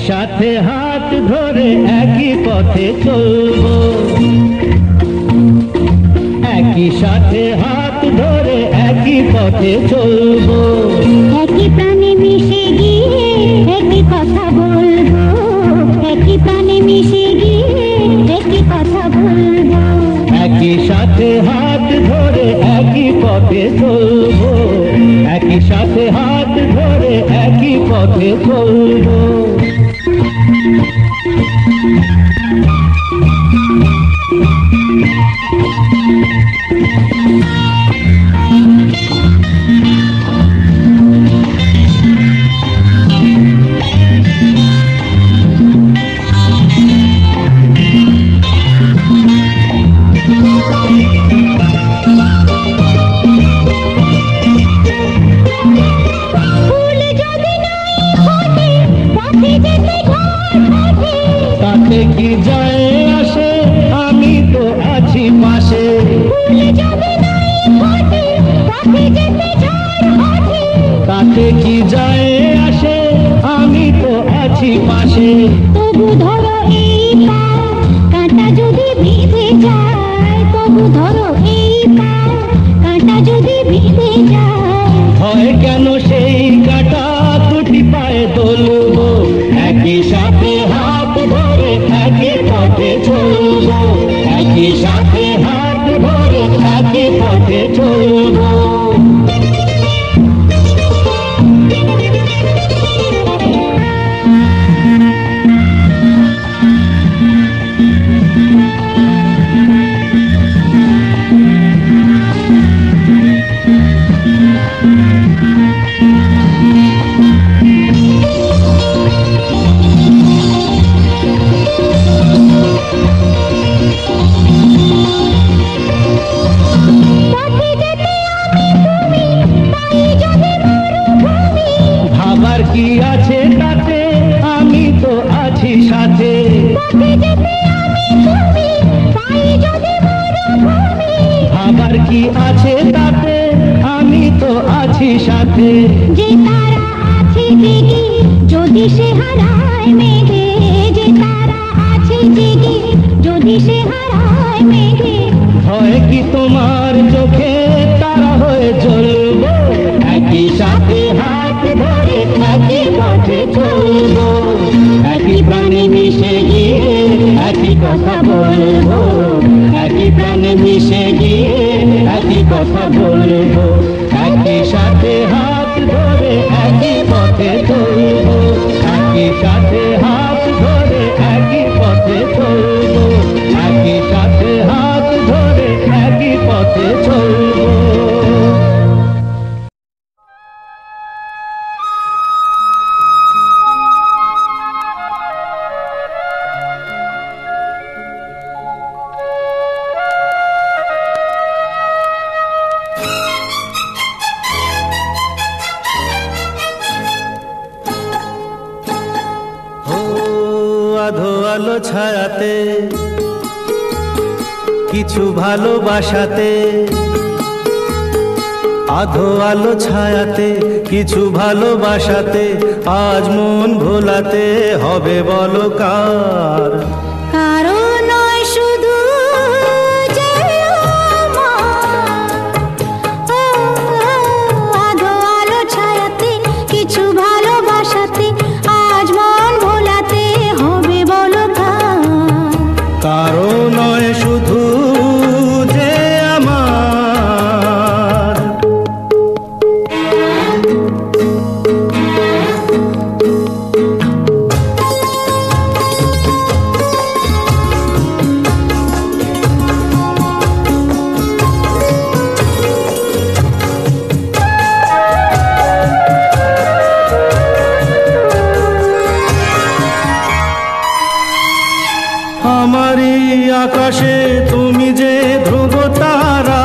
সাথে হাত ধরে একই পথে চলবো, একই সাথে হাত ধরে একই পথে চলবো, একই প্রাণে মিশে গিয়ে একই কথা বলবো, একই প্রাণে মিশে গিয়ে একই কথা বলবো, একই সাথে হাত ধরে একই পথে চলবো, একই সাথে হাত ধরে একই পথে চলবো। তাতে কি যায় আসে, আমি তো আছি পাশে, তাতে কি যায় আসে, আমি তো আছি পাশে। তবু ধরো এই পা, কাঁটা যদি বিঁধে যায়, তবু ধরো এই পা, কাঁটা যদি বিঁধে যায়, হয় কেন সেই কাঁটা দুটি পায়ে তুলবো, একই সাথে হাত ধরে একই পথে চলবো, একই সাথে হাত ধরে একই পথে চলবো। ভাবার কি আছে তাতে, আমি তো আছি সাথে, ভাবার কি আছে তাতে, আমি তো আছি সাথে। যে তারা আছে জেগে যদি সে হারায় মেঘে, যে তারা আছে জেগে যদি সে হারায় মেঘে, হয় কি তোমার চোখে তারা হয়ে জ্বলবো, একই সাথে হাত ধরে একই পথে চলবো, একই প্রাণে মিশে গিয়ে একই কথা বলবো, একই প্রাণে মিশে গিয়ে একই কথা বলবো, একই সাথে হাত ধরে একই পথে চলবো, একই সাথে হাত ধরে একই পথে চলবো, একই সাথে হাত ধরে একই পথে চলবো। আধো আলো ছায়াতে কিছু ভালোবাসাতে, আধো আলো ছায়াতে কিছু ভালোবাসাতে, আজ মন ভোলাতে হবে বলো কার? কারো নয় শুধু যে আধো আলো ছায়াতে কিছু ভালোবাসাতে, আজ মন ভোলাতে হবে বলো কার? কারো নয় শুধু যে আমার, আমারই আকাশে তুমি যে ধ্রুব তারা,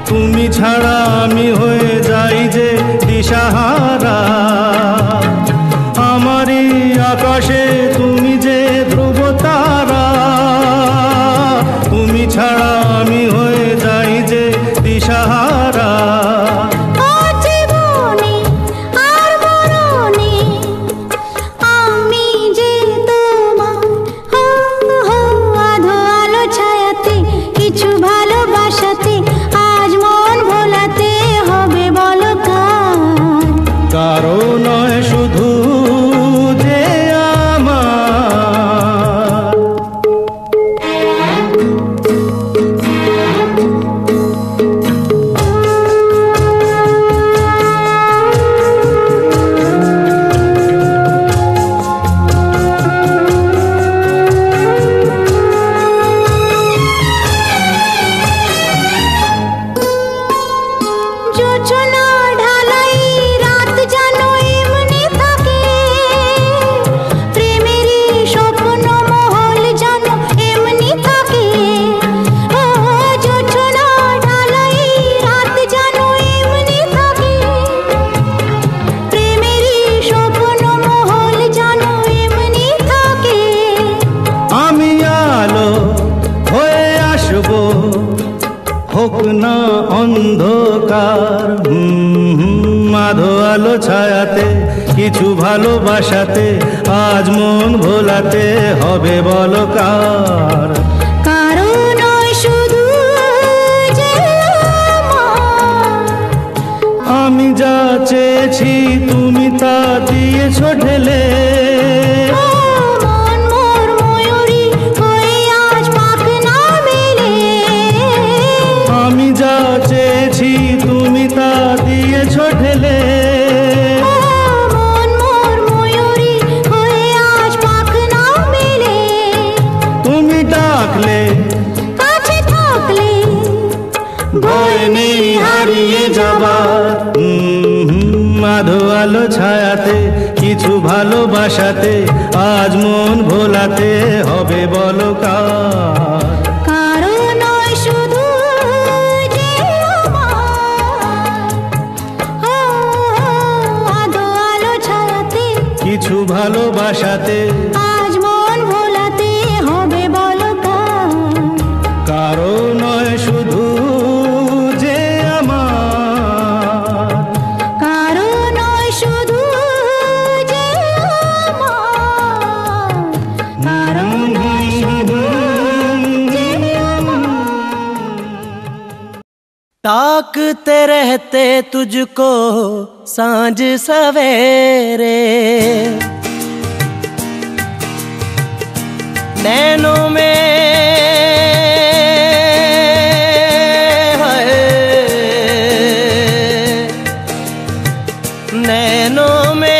তুমি ছাড়া আমি হয়ে যাই যে দিশাহারা। আমারই আকাশে তুমি যে ধ্রুব তারা, তুমি ছাড়া আমি হয়ে যাই যে দিশাহারা। জীবনে আর মরণে আলো ছায়াতে কিছু ভালোবাসাতে আজ মন ভোলাতে হবে বলো কার। কারণ শুধু যে আমি যা চেয়েছি তুমি তা দিয়েছো ঢেলে, মন মোর ময়ূরী হয়ে আজ পাখ না মেলে। আমি যা চেয়েছি তুমি তা দিয়েছো ঢেলে, মন মোর ময়ূরী হয়ে আজ পাখ না মেলে। তুমি ডাকলে কাছে থাকলে ভয় নেই হারিয়ে যাবার। আধো আলো ছায়াতে কিছু ভালোবাসাতে আজ মন ভোলাতে হবে বলো কার। কারণ শুধু যে আধো আলো ছায়াতে কিছু ভালোবাসাতে আজ মন ভোলাতে হবে বলো কার। কারো নয় শুধু যে আমার, কারণ শুধু যে কারণ শুধু যে ताकते रहते तुझको सांझ सवेरे, नैनों में है, नैनों में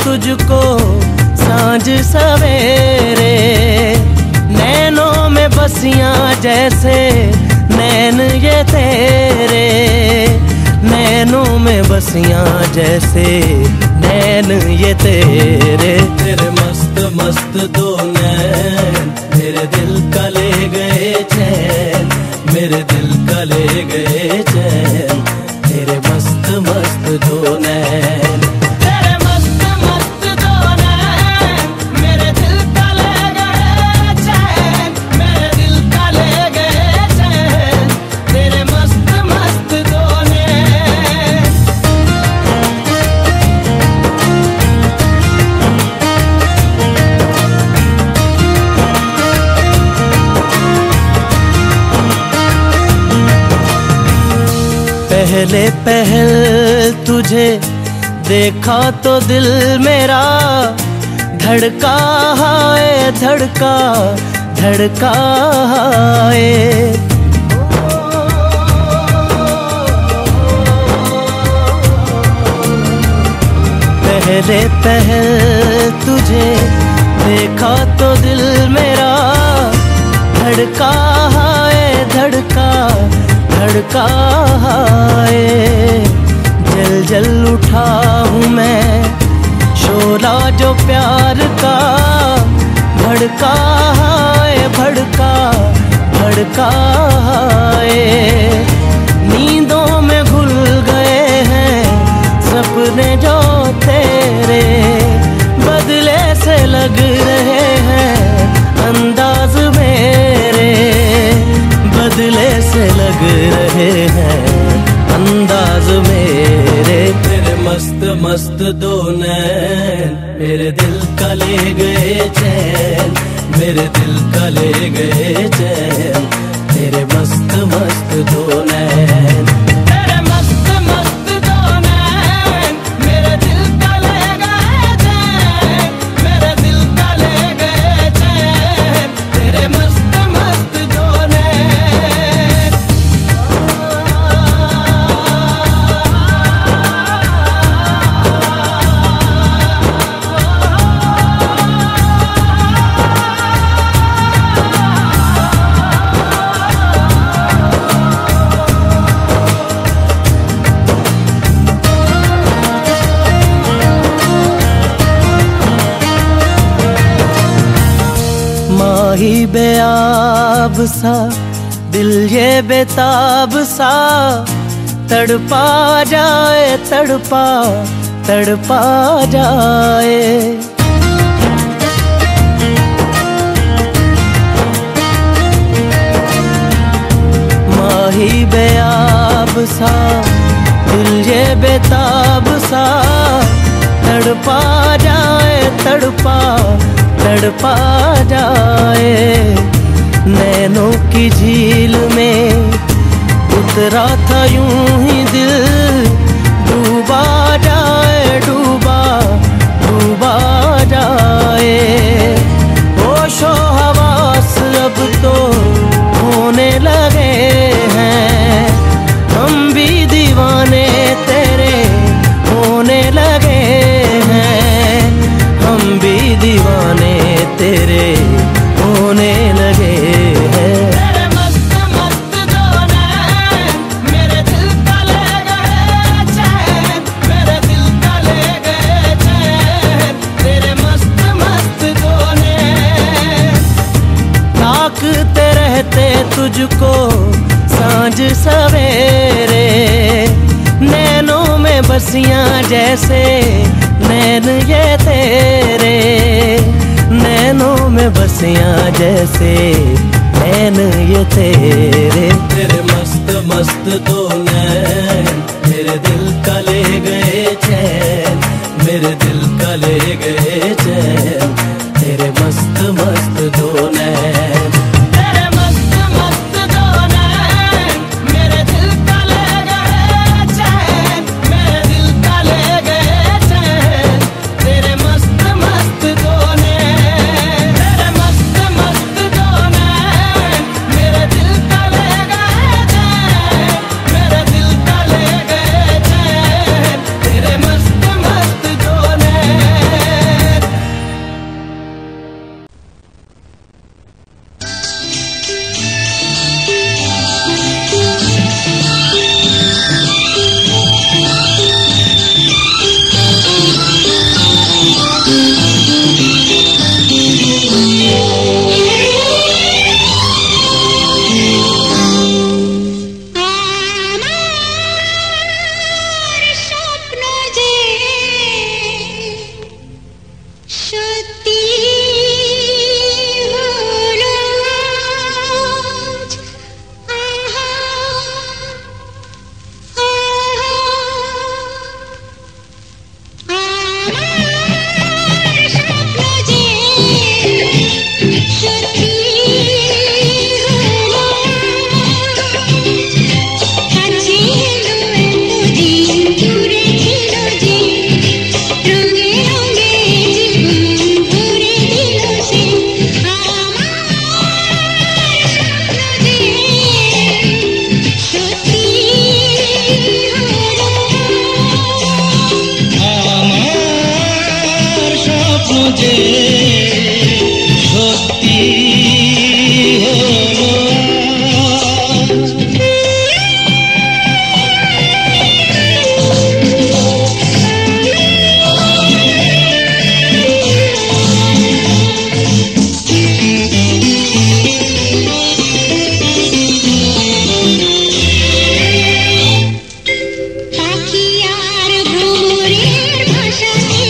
तुझको सांझ सवेरे, नैनों में बसियां जैसे नैन ये तेरे, नैनों में बसियां जैसे नैन ये तेरे। तेरे मस्त मस्त दो नैन मेरे दिल का ले गए चैन, मेरे दिल का ले गए चैन, तेरे मस्त मस्त दो नैन। पहले पहल तुझे देखा तो दिल मेरा धड़का है, धड़का धड़का है। पहले पहल तुझे देखा तो दिल मेरा धड़का है, धड़का धड़का है। जल जल उठा हूँ मैं शोला जो प्यार का, भड़का है, भड़का भड़का है। नींदों में घुल गए हैं सपने जो तेरे, बदले से लग रहे हैं अंदाज मेरे, बदले से लग रहे हैं अंदाज मेरे। तेरे मस्त मस्त दो नैन मेरे दिल का ले गए चैन, मेरे दिल का ले गए चैन, तेरे मस्त मस्त दो नैन। तेरे मस्त मस्त दो नैन मेरे दिल का ले गए चैन, मेरे दिल का ले गए चैन, तेरे मस्त मस्त दो नैन। माही बेआब सा दिल ये बेताब सा तड़पा जाए तड़पा तड़पा जाए। माही बेआब सा दिल ये बेताब सा तड़पा जाए तड़पा तड़पा जाए। नैनों की झील में उतरा था यूं ही दिल डूबा जाए डूबा डूबा जाए। होशो हवास अब तो होने लगे हैं हम भी दीवाने तेरे होने लगे हैं हम भी दीवाने तेरे होने लगे हैं। तेरे मस्त मस्त दो नैन मेरे दिल का ले गए चैन मेरे दिल का ले गए चैन तेरे मस्त मस्त दो नैन। ताकते रहते तुझको सांझ सवेरे नैनों में बसियां जैसे नैन ये तेरे नैनों में बसियां जैसे नैन ये तेरे। तेरे मस्त मस्त दो नैन मेरे दिल का ले गए चैन मेरे दिल का ले गए चैन तेरे मस्त मस्त दो नैन। तेरे मस्त मस्त दो नैन मेरे दिल का ले गए चैन मेरे दिल का ले गए चैन तेरे मस्त मस्त दो नैन। तेरे मस्त मस्त दो नैन मेरे दिल का ले गए चैन मेरे दिल का ले गए चैन तेरे मस्त मस्त दो नैन। আমার স্বপ্ন যে সত্যি হলো আজ। আহা, আহা, আমার স্বপ্ন যে সত্যি হলো আজ। কাছে এলো এতদিন দূরে ছিল যে রঙে রঙে জীবন ভরে দিল সে। আমার স্বপ্ন যে সত্যি হলো আমার স্বপ্ন যে সত্যি হলো পাখি আর ভ্রমরের ভাষাতে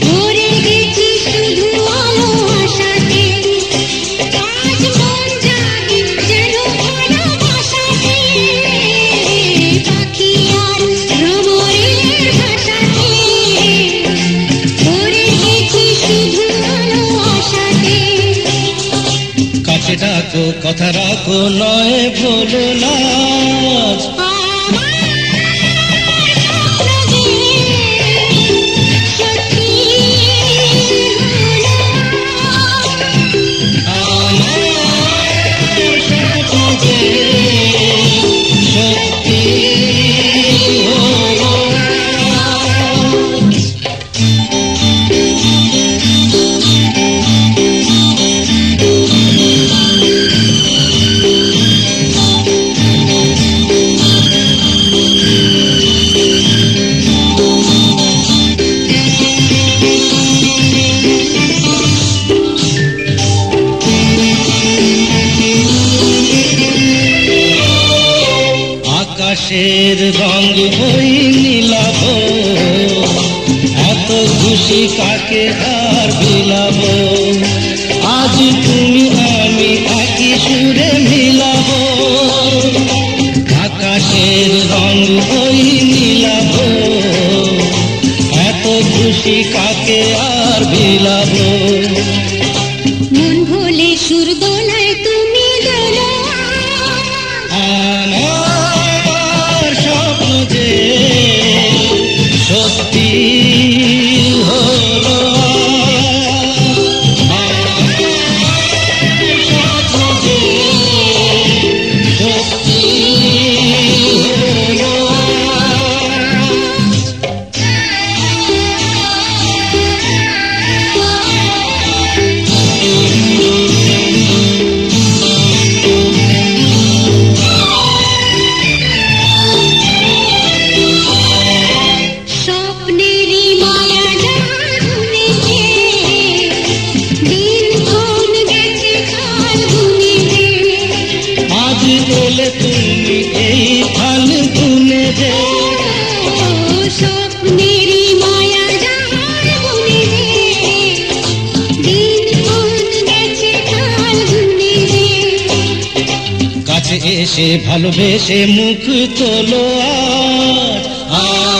ভরে গেছি শুধু আলো আশাতে। আজ মন জাগে যেন ভালোবাসাতে। পাখি আর ভ্রমরের ভাষাতে ভরে গেছি শুধু আলো আশাতে। কাছে ডাকো কথা রাখো নয় ভুলো না আজ। আকাশের রং ওই নীলাভ, এত খুশি কাকে আর বিলাব, আজ তুমি আমি একই সুরে মিলাব। আকাশের রং ওই নীলাভ, এত খুশি কাকে আর বিলাব। মন ভোলে সুর দোলায় তুমি দোলো, আমার স্বপ্ন যে সত্যি হলো, আমার স্বপ্ন যে সত্যি হলো। স্বপ্নেরই মায়া জাগুনেছে, দিনক্ষণ গেছে কাল গুনেছে, আজ এলে তুমি এই ফাল্গুনে যে, স্বপ্নেরই মায়া জাগুনেছে, দিনক্ষণ গেছে কাল গুনেছে। কাছে এসে ভালোবেসে মুখ তোলো আর